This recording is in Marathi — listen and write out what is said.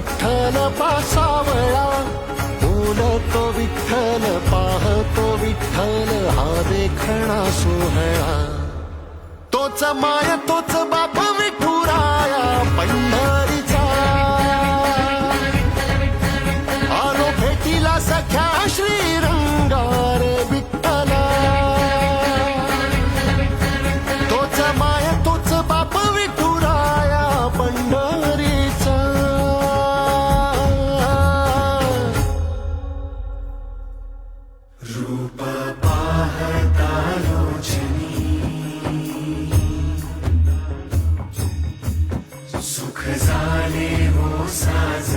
विठ्ठल पासावळा, बोलतो विठ्ठल पाहतो विठ्ठल, हा देखणा सोहळा. तोच माय तोच बाप विठुराया पंढरीचा, आलो भेटीला सख्या श्रीरंगार विठ्ठला. तोच माय तोच बाप विठुराया पंढरीचा. रूप पाहता लोचनी, सुख झाले हो साज.